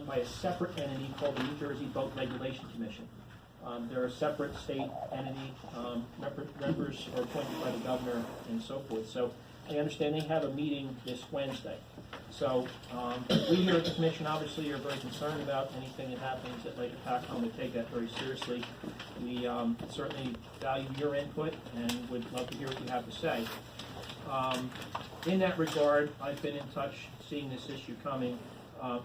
run by a separate entity called the New Jersey Boat Regulation Commission. They're a separate state entity. Members are appointed by the governor and so forth. So I understand they have a meeting this Wednesday. So we here at the commission obviously are very concerned about anything that happens at Lake Hopatcong. We take that very seriously. We certainly value your input and would love to hear what you have to say. In that regard, I've been in touch, seeing this issue coming,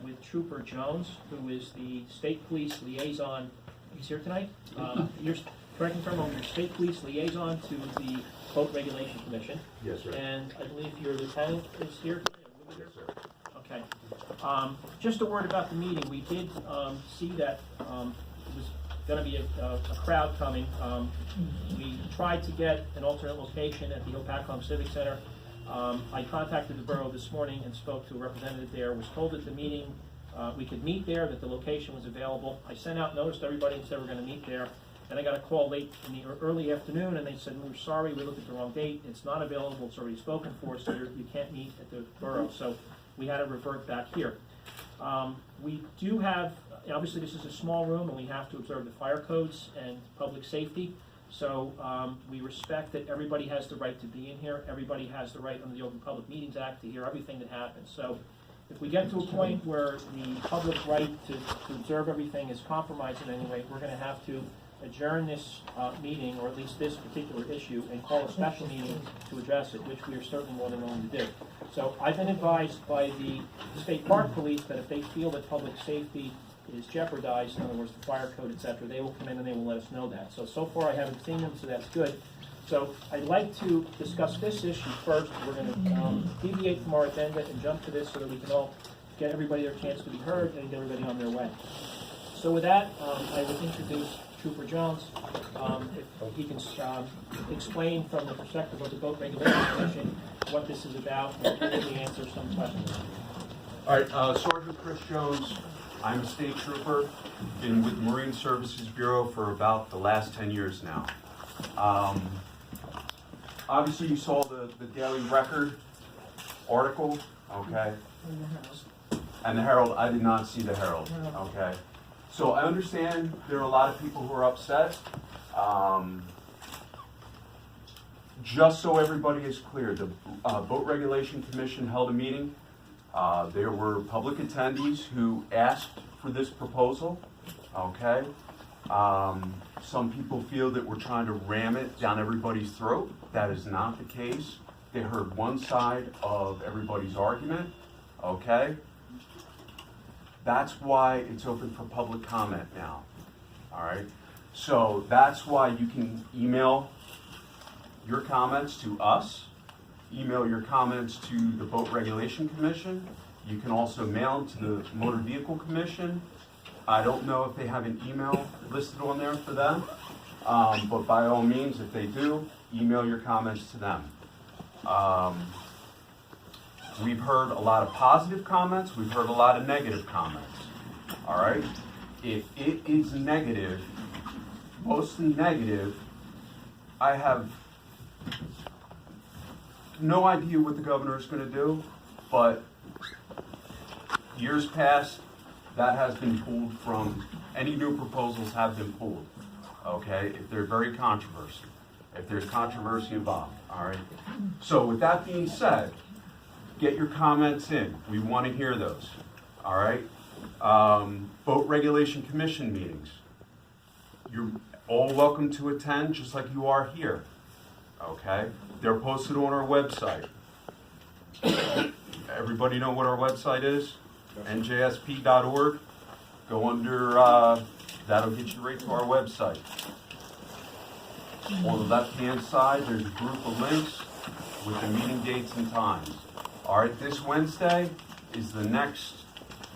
with Trooper Jones, who is the state police liaison. He's here tonight. You're correct me if I'm wrong. You're state police liaison to the Boat Regulation Commission. Yes, sir. And I believe your lieutenant is here. Yes, sir. Okay. Just a word about the meeting. We did see that it was going to be a crowd coming. We tried to get an alternate location at the Hopatcong Civic Center. I contacted the borough this morning and spoke to a representative there. Was told that the meeting we could meet there, that the location was available. I sent out notice to everybody and said we're going to meet there. And I got a call late in the early afternoon, and they said, we're sorry, we looked at the wrong date. It's not available. It's already spoken for, so you can't meet at the borough. So we had to revert back here. We do have, obviously this is a small room, and we have to observe the fire codes and public safety. So we respect that everybody has the right to be in here. Everybody has the right under the Open Public Meetings Act to hear everything that happens. So if we get to a point where the public right to observe everything is compromised in any way, we're going to have to adjourn this meeting, or at least this particular issue, and call a special meeting to address it, which we are certainly more than willing to do. So I've been advised by the State Park Police that if they feel that public safety is jeopardized, in other words, the fire code, etc., they will come in and they will let us know that. So far I haven't seen them, so that's good. So I'd like to discuss this issue first. We're going to deviate from our agenda and jump to this so that we can all get everybody their chance to be heard and get everybody on their way. So with that, I will introduce Trooper Jones. If he can explain from the perspective of the Boat Regulation Commission what this is about and hopefully answer some questions. All right, Sergeant Chris Jones. I'm a state trooper. Been with the Marine Services Bureau for about the last 10 years now. Obviously, you saw the Daily Record article, okay? And the Herald. I did not see the Herald, okay? So I understand there are a lot of people who are upset. Just so everybody is clear, the Boat Regulation Commission held a meeting. There were public attendees who asked for this proposal, okay? Some people feel that we're trying to ram it down everybody's throat. That is not the case. They heard one side of everybody's argument, okay? That's why it's open for public comment now, all right? So that's why you can email your comments to us, email your comments to the Boat Regulation Commission. You can also mail them to the Motor Vehicle Commission. I don't know if they have an email listed on there for them, but by all means, if they do, email your comments to them. We've heard a lot of positive comments. We've heard a lot of negative comments. All right? If it is negative, mostly negative, I have no idea what the governor is going to do, but years past, that has been pulled from, any new proposals have been pulled, okay, if they're very controversial, if there's controversy involved, all right? So with that being said, get your comments in. We want to hear those, all right? Boat Regulation Commission meetings. You're all welcome to attend just like you are here, okay? They're posted on our website. Everybody know what our website is? njsp.org. Go under, that'll get you right to our website. On the left-hand side, there's a group of links with the meeting dates and times. All right, this Wednesday is the next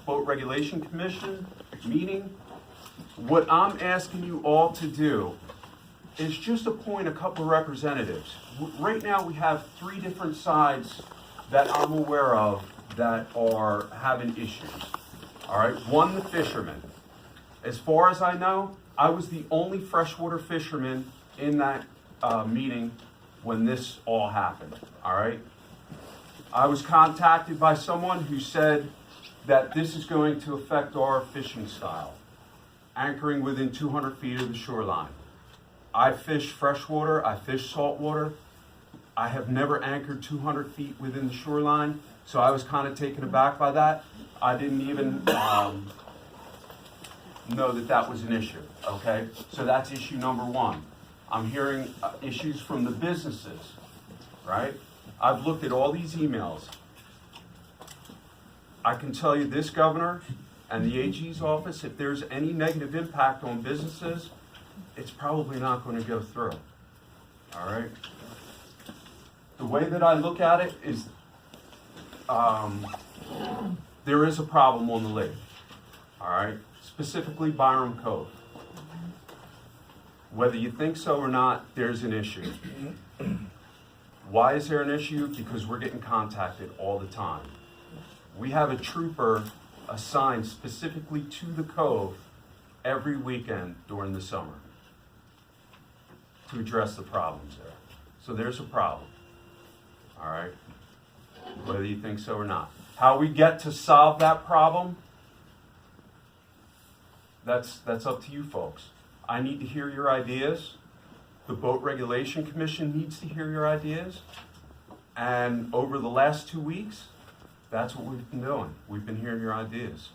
Boat Regulation Commission meeting. What I'm asking you all to do is just appoint a couple of representatives. Right now we have 3 different sides that I'm aware of that are having issues. All right, one, the fishermen. As far as I know, I was the only freshwater fisherman in that meeting when this all happened. All right, I was contacted by someone who said that this is going to affect our fishing style, anchoring within 200 feet of the shoreline. I fish freshwater, I fish saltwater. I have never anchored 200 feet within the shoreline, so I was kind of taken aback by that. I didn't even know that that was an issue, okay? So that's issue number one. I'm hearing issues from the businesses, right? I've looked at all these emails. I can tell you this, Governor, and the AG's office, if there's any negative impact on businesses, it's probably not going to go through, all right? The way that I look at it is there is a problem on the lake, all right? Specifically Byram Cove. Whether you think so or not, there's an issue. Why is there an issue? Because we're getting contacted all the time. We have a trooper assigned specifically to the cove every weekend during the summer to address the problems there. So there's a problem, all right? Whether you think so or not. How we get to solve that problem, that's up to you folks. I need to hear your ideas. The Boat Regulation Commission needs to hear your ideas. And over the last 2 weeks, that's what we've been doing. We've been hearing your ideas.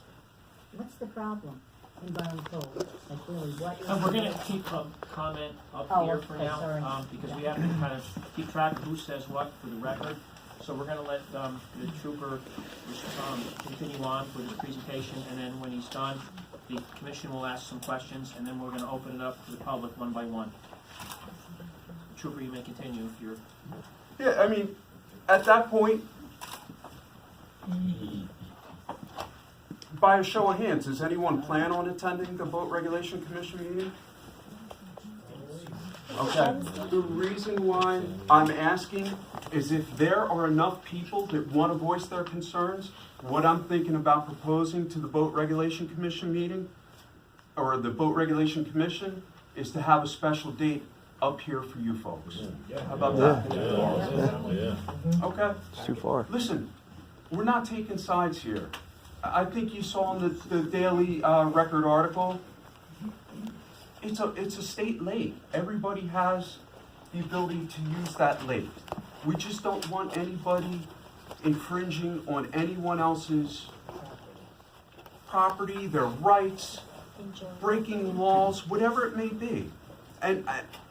What's the problem in Byram Cove? Like really, what is? We're gonna keep comment up Oh, here okay, for now, sorry. because we have to kind of keep track of who says what for the record. So we're gonna let the trooper continue on with his presentation, and then when he's done, the commission will ask some questions, and then we're gonna open it up to the public one by one. Trooper, you may continue if you're... Yeah, I mean, at that point, by a show of hands, does anyone plan on attending the Boat Regulation Commission meeting? Okay. The reason why I'm asking is if there are enough people that want to voice their concerns, what I'm thinking about proposing to the Boat Regulation Commission meeting, or the Boat Regulation Commission, is to have a special date up here for you folks. How about that? Okay. It's too far. Listen, we're not taking sides here. I think you saw in the Daily Record article, it's a state lake. Everybody has the ability to use that lake. We just don't want anybody infringing on anyone else's property, their rights, breaking laws, whatever it may be. And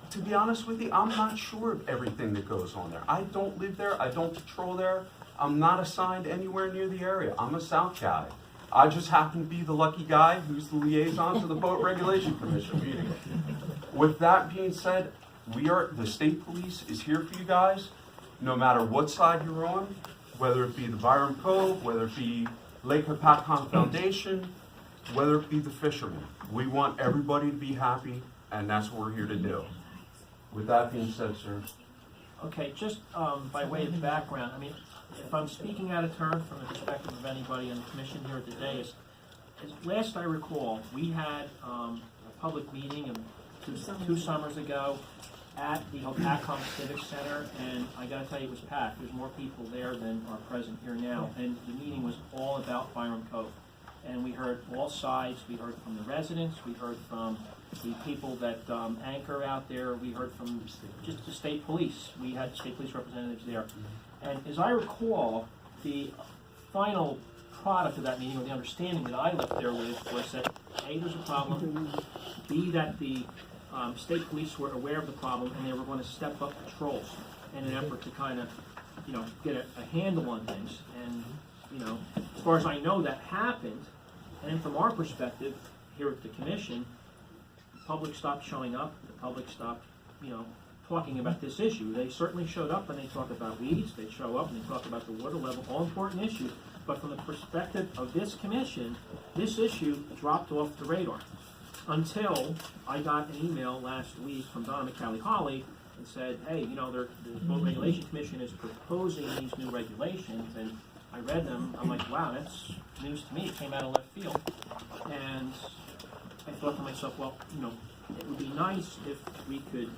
to be honest with you, I'm not sure of everything that goes on there. I don't live there. I don't patrol there. I'm not assigned anywhere near the area. I'm a South guy. I just happen to be the lucky guy who's the liaison to the Boat Regulation Commission meeting. With that being said, the state police is here for you guys, no matter what side you're on, whether it be the Byram Cove, whether it be Lake Hopatcong Foundation, whether it be the fishermen. We want everybody to be happy, and that's what we're here to do. With that being said, sir. Okay, just by way of background, I mean, if I'm speaking out of turn from the perspective of anybody on the commission here today, as last I recall, we had a public meeting two summers ago at the Hopatcong Civic Center, and I gotta tell you, it was packed. There's more people there than are present here now, and the meeting was all about Byram Cove. And we heard all sides. We heard from the residents, we heard from the people that anchor out there, we heard from just the state police. We had state police representatives there. And as I recall, the final product of that meeting, or the understanding that I left there with, was that A, there's a problem, B, that the state police were aware of the problem and they were going to step up patrols in an effort to kind of, get a handle on things. And, as far as I know, that happened. And from our perspective, here at the commission, the public stopped showing up, the public stopped, talking about this issue. They certainly showed up and they talk about weeds, they show up and they talk about the water level, all important issues. But from the perspective of this commission, this issue dropped off the radar. Until I got an email last week from Donna McCallie-Holly and said, hey, the Boat Regulation Commission is proposing these new regulations, and I read them. I'm like, wow, that's news to me. It came out of left field. And I thought to myself, well, it would be nice if we could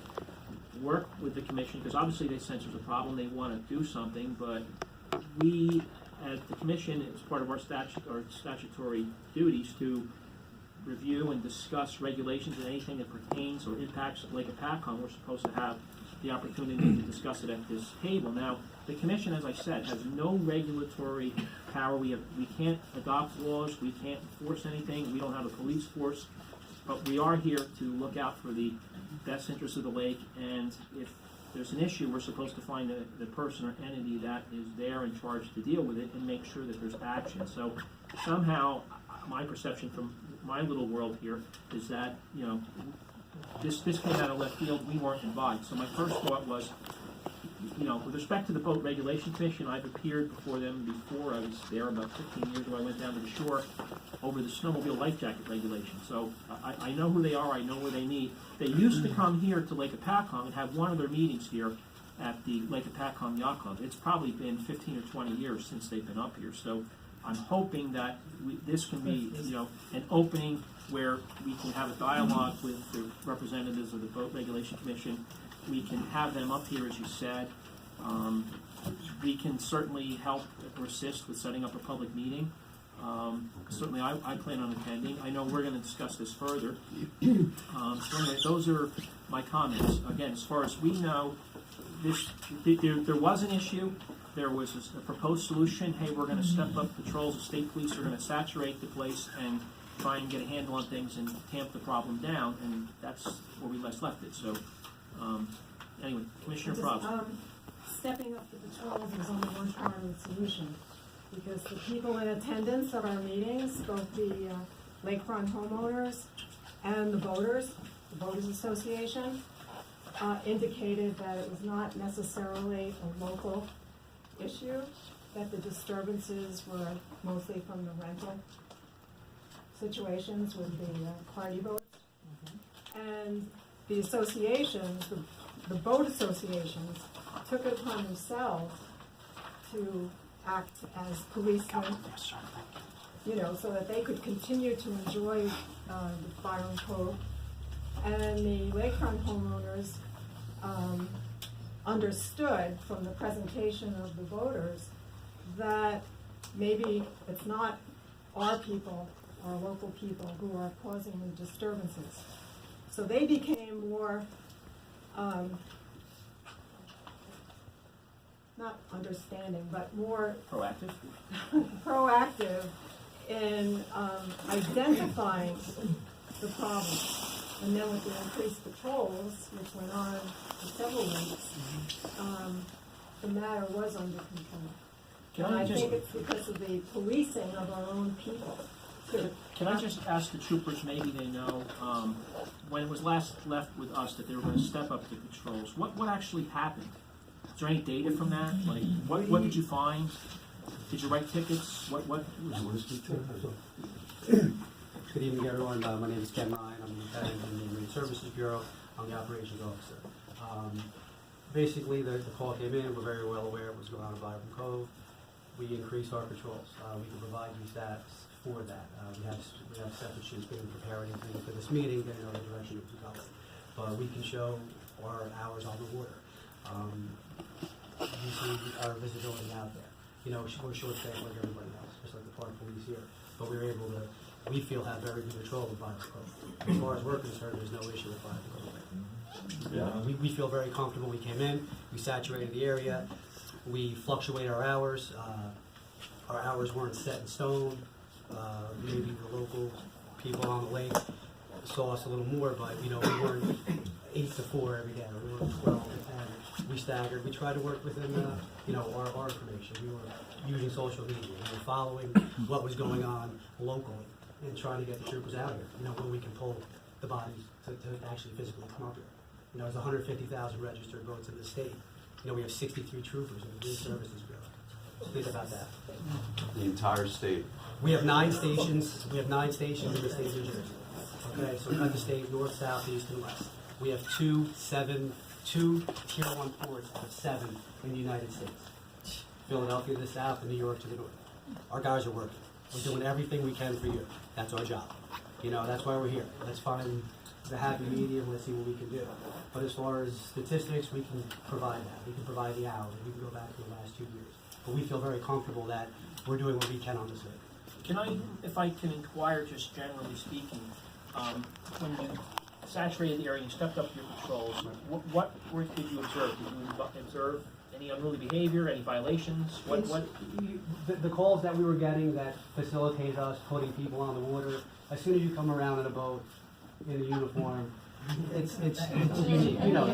work with the commission, because obviously they sense there's a problem, they want to do something, but we as the commission, is part of our statutory duties to review and discuss regulations and anything that pertains or impacts Lake Apacon. We're supposed to have the opportunity to discuss it at this table. Now, the commission, as I said, has no regulatory power. We can't adopt laws, we can't enforce anything, we don't have a police force, but we are here to look out for the best interests of the lake, and if there's an issue, we're supposed to find the person or entity that is there in charge to deal with it and make sure that there's action. So somehow, my perception from my little world here is that, you know, this came out of left field, we weren't invited. So my first thought was, you know, with respect to the Boat Regulation Commission, I've appeared before them before. I was there about 15 years ago. I went down to the shore over the snowmobile life jacket regulation. So I know who they are, I know where they meet. They used to come here to Lake Apacon and have one of their meetings here at the Lake Apacon Yacht Club. It's probably been 15 or 20 years since they've been up here. So I'm hoping that this can be, you know, an opening where we can have a dialogue with the representatives of the Boat Regulation Commission. We can have them up here, as you said. We can certainly help or assist with setting up a public meeting. Certainly, I plan on attending. I know we're going to discuss this further. So anyway, those are my comments. Again, as far as we know, there was an issue. There was a proposed solution. Hey, we're going to step up patrols. The state police are going to saturate the place and try and get a handle on things and tamp the problem down. And that's where we left it. So, anyway, Commissioner Probst. Stepping up the patrols is only one part of the solution, because the people in attendance at our meetings, both the lakefront homeowners and the Boaters Association, indicated that it was not necessarily a local issue, that the disturbances were mostly from the rental situations with the party boats. And the associations, the boat associations, took it upon themselves to act as policemen, you know, so that they could continue to enjoy the Byron Cove. And the lakefront homeowners understood from the presentation of the voters that maybe it's not our people, our local people, who are causing the disturbances. So they became more not understanding, but more Proactive. proactive in identifying the problem. And then with the increased patrols, which went on for several weeks, the matter was under control. And I think it's because of the policing of our own people, too. Can I just ask the troopers, maybe they know, when it was last left with us that they were going to step up the patrols, what actually happened? Is there any data from that? Like, what did you find? Did you write tickets? What was Good evening, everyone. My name is Ken Ryan. I'm the lieutenant in the Marine Services Bureau. I'm the operations officer. Basically, the call came in. We're very well aware of what's going on in Byron Cove. We increased our patrols. We can provide you stats for that. We have separate sheets being preparing things for this meeting, getting our direction to go. But we can show our hours on the water. You see our visibility out there. You know, we're short-staffed like everybody else, just like the park police here. But we're able to, we feel, have very good control of Byron Cove. As far as we're concerned, there's no issue with Byron Cove. Yeah. We feel very comfortable. We came in, we saturated the area, we fluctuate our hours. Our hours weren't set in stone. Maybe the local people on the lake saw us a little more, but you know, we weren't 8 to 4 every day. We were 12 to 10. We staggered. We tried to work within, you know, our information. We were using social media. We were following what was going on locally and trying to get the troopers out here. You know, when we can pull the bodies to actually physically come up here. You know, there's 150,000 registered boats in the state. You know, we have 63 troopers in the Marine Services Bureau. So think about that. The entire state. We have 9 stations. We have 9 stations in the state of New Jersey. Okay, so we got the state north, south, east, and west. We have 2 tier 1 ports out of 7 in the United States. Philadelphia to the south and New York to the north. Our guys are working. We're doing everything we can for you. That's our job. You know, that's why we're here. Let's find the happy medium. Let's see what we can do. But as far as statistics, we can provide that. We can provide the hours. We can go back to the last 2 years. but we feel very comfortable that we're doing what we can on this lake. Can I, if I can inquire, just generally speaking, when you saturated the area, you stepped up your patrols, what did you observe? Did you observe any unruly behavior, any violations? The calls that we were getting that facilitate us putting people on the water, as soon as you come around in a boat, in a uniform, it's unique, you know.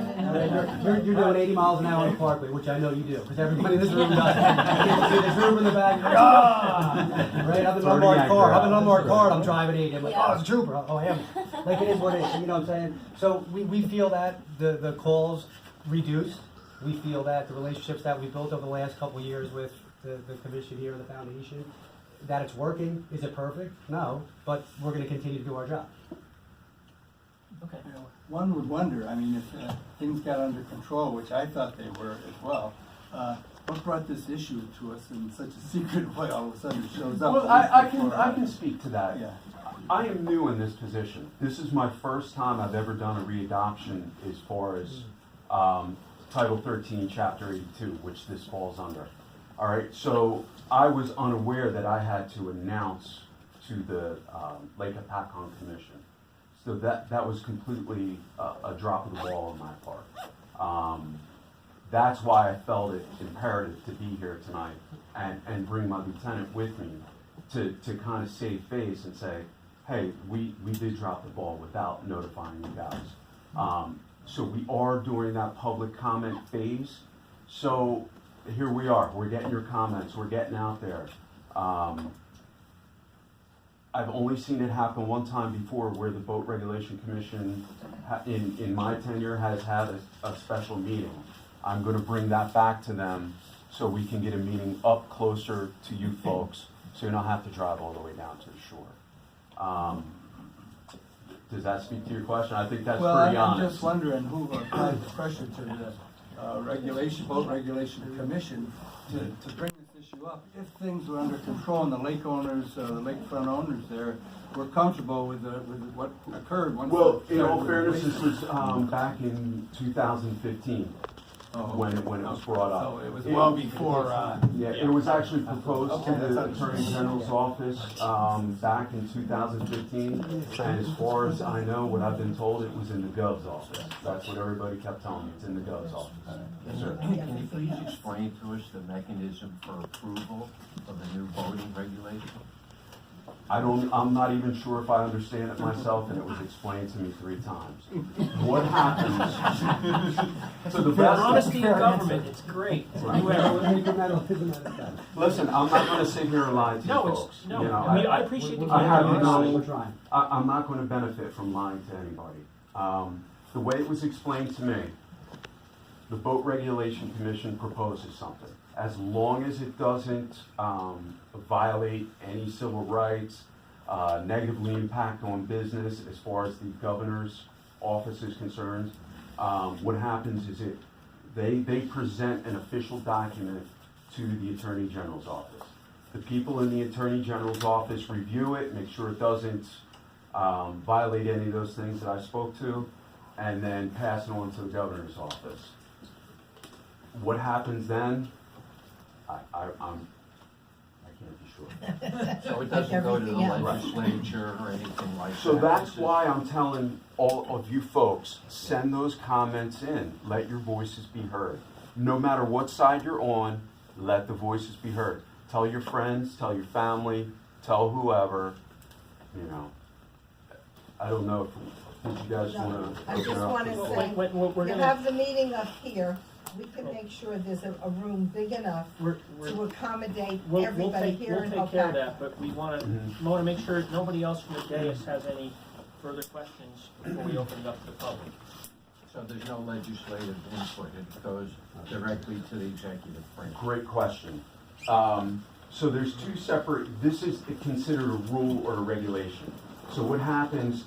You're doing 80 miles an hour on the parkway, which I know you do, because everybody in this room does. You see this room in the back, you're like, ah! Right, I'm in an unmarked car, I'm driving 80, I'm like, oh, it's a trooper, oh, I am. Like, it is what it is, you know what I'm saying? So we feel that the calls reduced. We feel that the relationships that we built over the last couple of years with the commission here and the foundation, that it's working. Is it perfect? No, but we're going to continue to do our job. Okay. You know, one would wonder, I mean, if things got under control, which I thought they were as well, what brought this issue to us in such a secret way all of a sudden it shows up? Well, I can speak to that. Yeah. I am new in this position. This is my first time I've ever done a readoption as far as Title 13, Chapter 82, which this falls under. All right, so I was unaware that I had to announce to the Lake Hopatcong Commission. So that was completely a drop of the ball on my part. That's why I felt it imperative to be here tonight and bring my lieutenant with me to kind of save face and say, hey, we did drop the ball without notifying you guys. So we are during that public comment phase. So here we are. We're getting your comments. We're getting out there. I've only seen it happen one time before where the Boat Regulation Commission in my tenure has had a special meeting. I'm going to bring that back to them so we can get a meeting up closer to you folks so you don't have to drive all the way down to the shore. Does that speak to your question? I think that's Well, pretty I'm honest. just wondering who applied the pressure to the Boat Regulation Commission to bring this issue up. If things were under control and the lake owners, the lakefront owners there were comfortable with what occurred. Well, in all fairness, this was back in 2015 when it was brought up. So it was well before. Yeah, it was actually proposed to Okay, the that's Attorney General's office back in 2015. And as far as I know, what I've been told, it was in the Gov's office. That's what everybody kept telling me. It's in the Gov's office. Yes, sir. Can you please explain to us the mechanism for approval of the new boating regulation? I'm not even sure if I understand it myself, and it was explained to me 3 times. What happens? To the best Honesty in government, it's great. Listen, I'm not going to sit here and lie to you No, folks. it's, no, You know, I mean, I appreciate the I have candor. We're no, trying. I'm not going to benefit from lying to anybody. The way it was explained to me, the Boat Regulation Commission proposes something. As long as it doesn't violate any civil rights, negatively impact on business as far as the governor's office is concerned, what happens is they present an official document to the Attorney General's office. The people in the Attorney General's office review it, make sure it doesn't violate any of those things that I spoke to, and then pass it on to the governor's office. What happens then? I can't be sure. So it doesn't go to the everything else. legislature or anything like that? So that's It's why I'm telling all of you folks, send those comments in. Let your voices be heard. No matter what side you're on, let the voices be heard. Tell your friends, tell your family, tell whoever, you know. I don't know if you guys want to. I just want to say, We're you gonna, have the meeting up here, we can make sure there's a room big enough we're, to accommodate we'll everybody here in take care of Hopatcong. that, but we want to make sure nobody else from the dais has any further questions before we open it up to the public. So there's no legislative input, it goes directly to the executive branch? Great question. So there's 2 separate, this is considered a rule or a regulation. So what happens,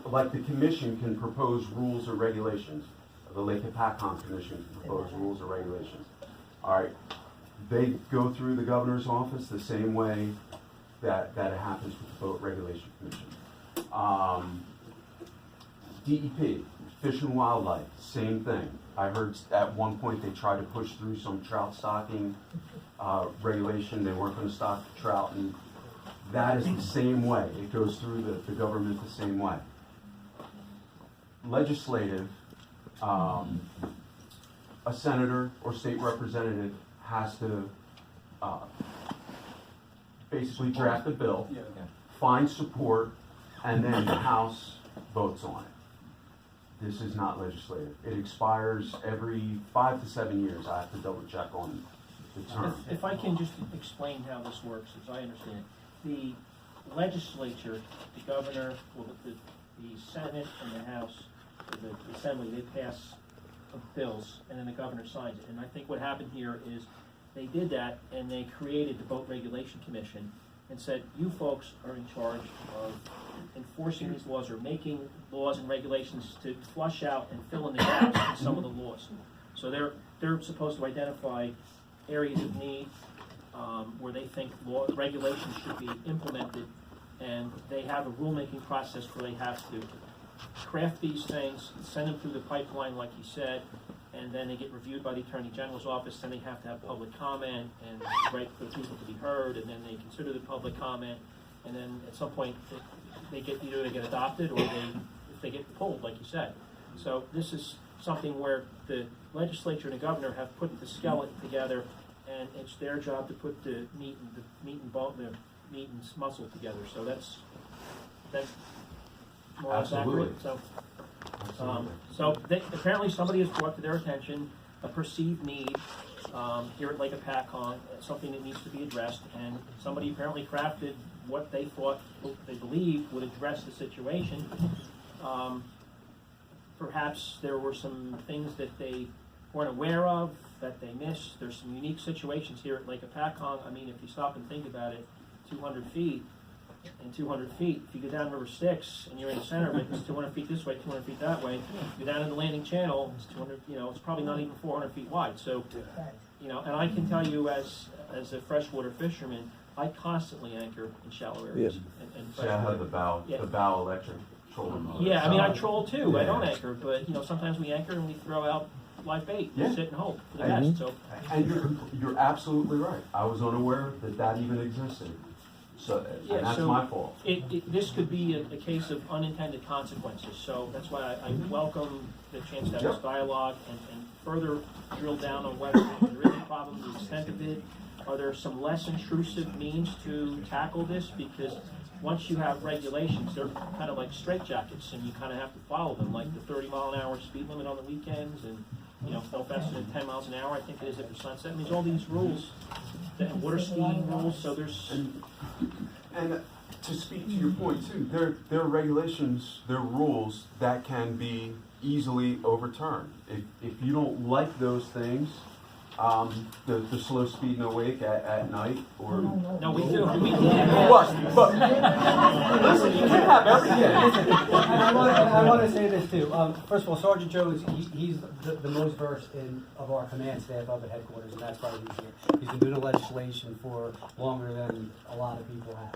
like the commission can propose rules or regulations. The Lake Hopatcong Commission can propose rules or regulations. All right, they go through the governor's office the same way that it happens with the Boat Regulation Commission. DEP, Fish and Wildlife, same thing. I heard at one point they tried to push through some trout stocking regulation, they weren't gonna stop the trout, and that is the same way. It goes through the government the same way. Legislative, a senator or state representative has to basically draft a bill, Yeah. find support, and then the House votes on it. This is not legislative. It expires every 5 to 7 years. I have to double check on the term. If I can just explain how this works, as I understand it, the legislature, the governor, well, the Senate and the House, the Assembly, they pass bills, and then the governor signs it. And I think what happened here is they did that, and they created the Boat Regulation Commission and said, you folks are in charge of enforcing these laws or making laws and regulations to flush out and fill in the gaps in some of the laws. So they're supposed to identify areas of need where they think regulations should be implemented, and they have a rulemaking process where they have to craft these things, send them through the pipeline, like you said, and then they get reviewed by the Attorney General's office, then they have to have public comment and wait for people to be heard, and then they consider the public comment, and then at some point, either they get adopted or if they get pulled, like you said. So this is something where the legislature and the governor have put the skeleton together, and it's their job to put the meat and muscle together. So that's more or less accurate. Absolutely. Apparently somebody has brought to their attention a perceived need here at Lake Apacon, something that needs to be addressed, and somebody apparently crafted what they believed would address the situation. Perhaps there were some things that they weren't aware of, that they missed. There's some unique situations here at Lake Apacon. I mean, if you stop and think about it, 200 feet and 200 feet. If you go down River Styx and you're in the center of it, it's 200 feet this way, 200 feet that way. You go down in the landing channel, it's 200, it's probably not even 400 feet wide. So, and I can tell you as a freshwater fisherman, I constantly anchor in shallow areas. And See, I have the bow electric trolling motor. yeah, I mean, I troll too. Yeah. I don't anchor, but sometimes we anchor and we throw out live bait. Yeah. We sit and hope for the best. So, And you're absolutely right. I was unaware that even existed. So, Yeah, and that's so my fault. this could be a case of unintended consequences. So that's why I welcome the chance to have this Yep. dialogue and further drill down on whether there is a problem, the extent of it. Are there some less intrusive means to tackle this? Because once you have regulations, they're kind of like straitjackets, and you kind of have to follow them, like the 30-mile-an-hour speed limit on the weekends, and no faster than 10 miles an hour. I think it is after sunset. I mean, there's all these rules, and water skiing rules. So there's And to speak to your point too, there are regulations, there are rules that can be easily overturned. If you don't like those things, the slow speed no wake at night, or no, we do. but listen, you can have everything. I want to say this too. First of all, Sergeant Jones, he's the most versed of our command staff up at headquarters, and that's why he's here. He's been doing the legislation for longer than a lot of people have.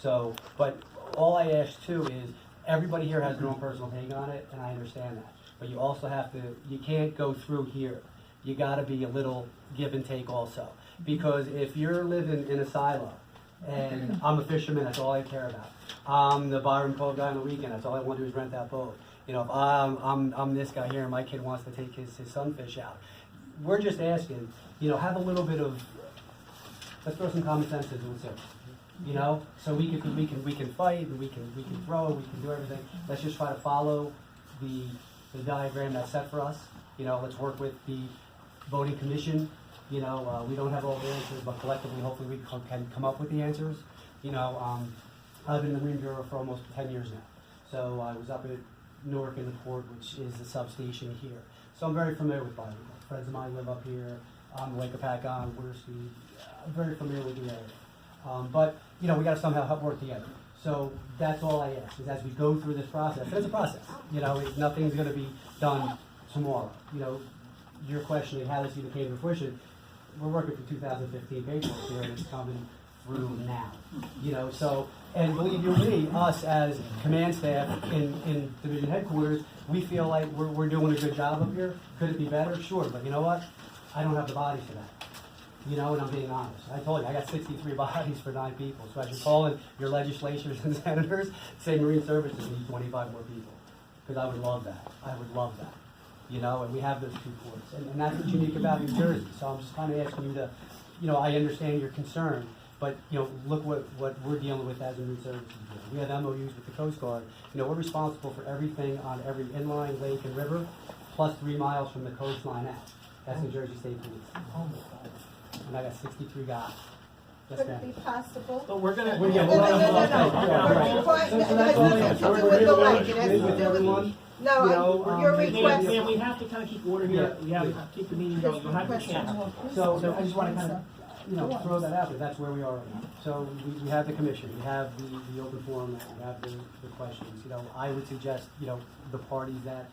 So, but all I ask too is everybody here has their own personal take on it, and I understand that. But you also have to, you can't go through here. You got to be a little give and take also. Because if you're living in a silo, and I'm a fisherman, that's all I care about. I'm the Byron Cove guy on the weekend, that's all I want to do is rent that boat. If I'm this guy here and my kid wants to take his sunfish out. We're just asking, have a little bit of, let's throw some common sense into it too. So we can fight, and we can throw, we can do everything. Let's just try to follow the diagram that's set for us. Let's work with the voting commission. We don't have all the answers, but collectively, hopefully, we can come up with the answers. I've been in the Marine Bureau for almost 10 years now. So I was up at Newark in the port, which is the substation here. So I'm very familiar with Byron. Friends of mine live up here on Lake Apacon, Watersky. I'm very familiar with the area. But we got to somehow help work together. So that's all I ask, is as we go through this process, and it's a process. Nothing's going to be done tomorrow. You're questioning how this even came to fruition. We're working for 2015 paperwork here, and it's coming through now. And believe you me, us as command staff in division headquarters, we feel like we're doing a good job up here. Could it be better? Sure, but you know what? I don't have the bodies for that. You know, and I'm being honest. I told you, I got 63 bodies for 9 people. So as you're calling your legislators and senators, say Marine Services needs 25 more people. Because I would love that. I would love that. You know, and we have those 2 ports. And that's what's unique about New Jersey. So I'm just kind of asking you to, you know, I understand your concern, but, you know, look what we're dealing with as a Marine Services Board. We have MOUs with the Coast Guard. You know, we're responsible for everything on every inline, lake, and river, plus 3 miles from the coastline out. That's New Jersey State Police. And I got 63 guys. Yes, Could ma'am. it be possible? But we're gonna. Well, yeah, No, well, no, no, no, okay, no. yeah, right. We're requiring- So it that's has all nothing I- to do we're with the here lake. It has with to do with- everyone. You No, know, your maybe- request. Ma'am, we have to kind of keep order here. We have to keep the meeting going. You'll have your chance. So I just want to kind of, you know, throw that out there. That's where we are right now. So we have the commission, we have the open forum, we have the questions. You know, I would suggest, you know, the parties that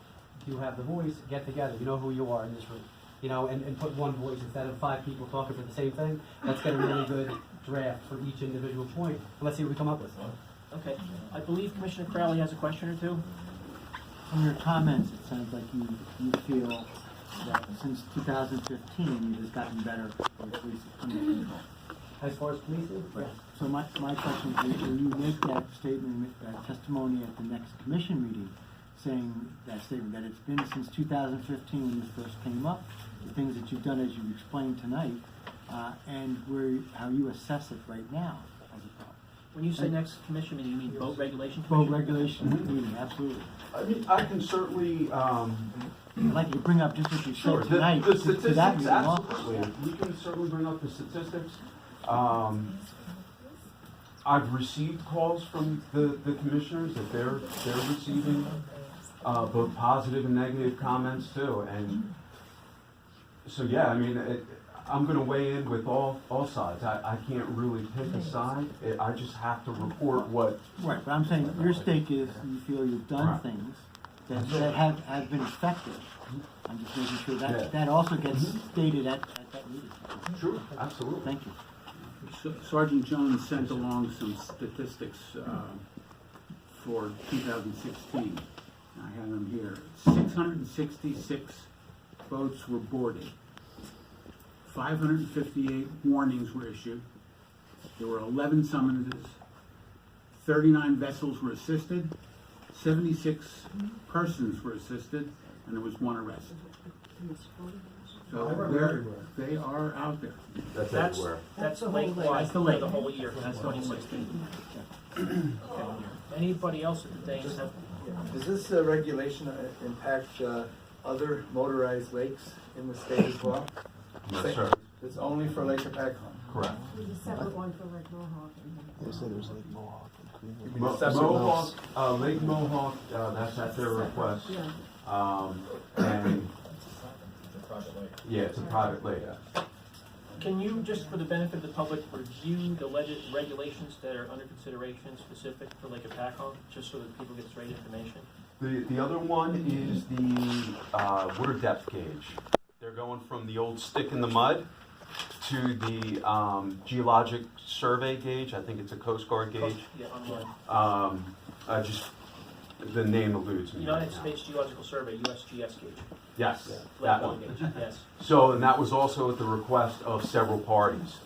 do have the voice, get together. You know who you are in this room. You know, and put one voice instead of 5 people talking for the same thing. Let's get a really good draft for each individual point. Let's see what we come up with. Okay. I believe Commissioner Crowley has a question or two. From your comments, it sounds like you feel that since 2015, it has gotten better, or at least under control. As far as policing? Right. So my question is, will you make that statement, that testimony at the next commission meeting, saying that statement, that it's been since 2015 when this first came up, the things that you've done as you explained tonight, and how you assess it right now as a problem? When you say next commission meeting, you mean boat regulation Boat commission? regulation meeting, absolutely. I mean, I can certainly, I'd like you to bring up just what you sure, said tonight the to that statistics, meeting also. absolutely. We can certainly bring up the statistics. I've received calls from the commissioners that they're receiving both positive and negative comments too. And so, yeah, I mean, I'm going to weigh in with all sides. I can't really pick a side. I just have to report what. Right, but I'm saying your stake is you feel you've done Right. things that have been effective. I'm just making sure Yeah. that also gets stated at that meeting. Sure, absolutely. Thank you. Sergeant Jones sent along some statistics for 2016. I have them here. 666 boats were boarded. 558 warnings were issued. There were 11 summonses. 39 vessels were assisted. 76 persons were assisted, and there was 1 arrest. So they are out there. That's That's, everywhere. that's lake-wide for the whole year, that's 2016. Anybody else at the dais have? Does this regulation impact other motorized lakes in the state as well? Yes, sir. It's only for Lake Hopatcong? Correct. There's a separate one for Lake Mohawk. Mohawk, Lake Mohawk, that's at their request. Yeah. And, yeah, it's a private lake. Can you, just for the benefit of the public, review the regulations that are under consideration specific for Lake Hopatcong, just so that people get straight information? The other one is the water depth gauge. They're going from the old stick in the mud to the geologic survey gauge. I think it's a Coast Guard gauge. Yeah, online. Just the name eludes me. United right now. States Geological Survey, USGS gauge. Yes, Lake that level one. gauge, yes. So, and that was also at the request of several parties.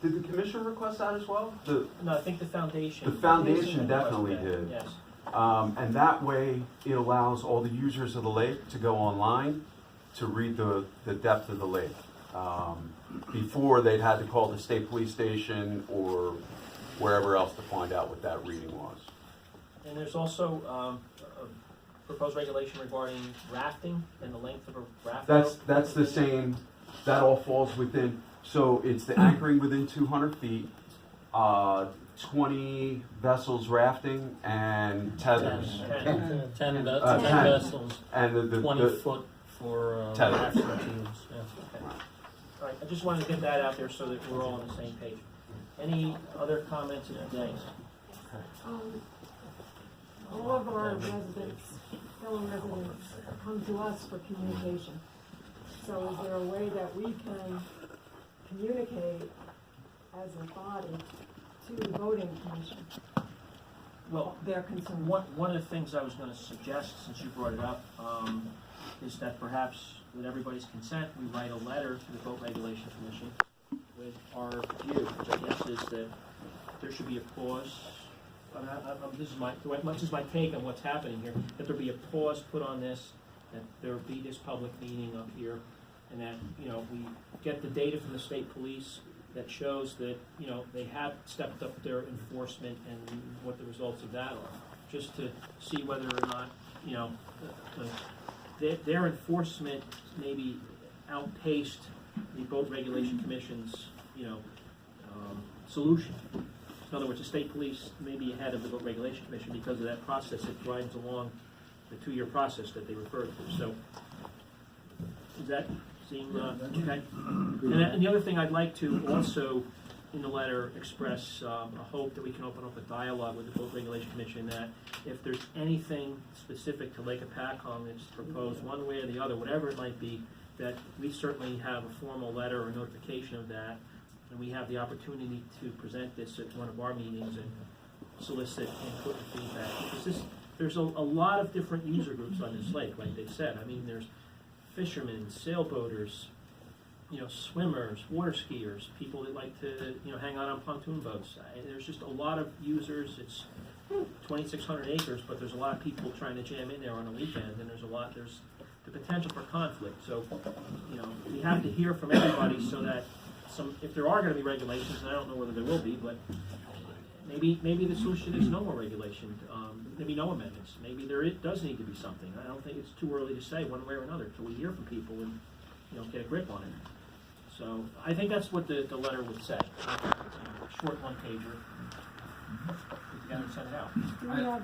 Did the commission request that as well? No, I think the foundation. The foundation definitely did. Yes. And that way, it allows all the users of the lake to go online to read the depth of the lake. Before, they'd had to call the state police station or wherever else to find out what that reading was. And there's also a proposed regulation regarding rafting and the length of a raft. That's the same, that all falls within, so it's the anchoring within 200 feet, 20 vessels rafting and tethers. 10 vessels. And the 20 foot for Tethers. rafting teams. Yeah. Okay. All right, I just wanted to get that out there so that we're all on the same page. Any other comments today? All of our residents, fellow residents, come to us for communication. So is there a way that we can communicate as a body to the voting commission? Well, their concerns. one of the things I was gonna suggest, since you brought it up, is that perhaps with everybody's consent, we write a letter to the Boat Regulation Commission with our view, which I guess is that there should be a pause. This is my take on what's happening here, that there be a pause put on this, that there be this public meeting up here, and that, you know, we get the data from the state police that shows that, you know, they have stepped up their enforcement and what the results of that are, just to see whether or not, you know, their enforcement maybe outpaced the Boat Regulation Commission's, you know, solution. In other words, the state police may be ahead of the Boat Regulation Commission because of that process that drives along the 2-year process that they referred to. So, does that seem okay? And the other thing I'd like to also, in the letter, express a hope that we can open up a dialogue with the Boat Regulation Commission, that if there's anything specific to Lake Apacon that's proposed one way or the other, whatever it might be, that we certainly have a formal letter or notification of that, and we have the opportunity to present this at one of our meetings and solicit input and feedback. Because there's a lot of different user groups on this lake, like they said. I mean, there's fishermen, sailboaters, you know, swimmers, water skiers, people that like to, you know, hang out on pontoon boats. There's just a lot of users. It's 2,600 acres, but there's a lot of people trying to jam in there on a weekend, and there's the potential for conflict. So, you know, we have to hear from everybody so that if there are going to be regulations, and I don't know whether there will be, but maybe the solution is no more regulation, maybe no amendments. Maybe it does need to be something. I don't think it's too early to say one way or another until we hear from people and, you know, get a grip on it. So I think that's what the letter would say. Short one pager. Put together and send it out. Do we have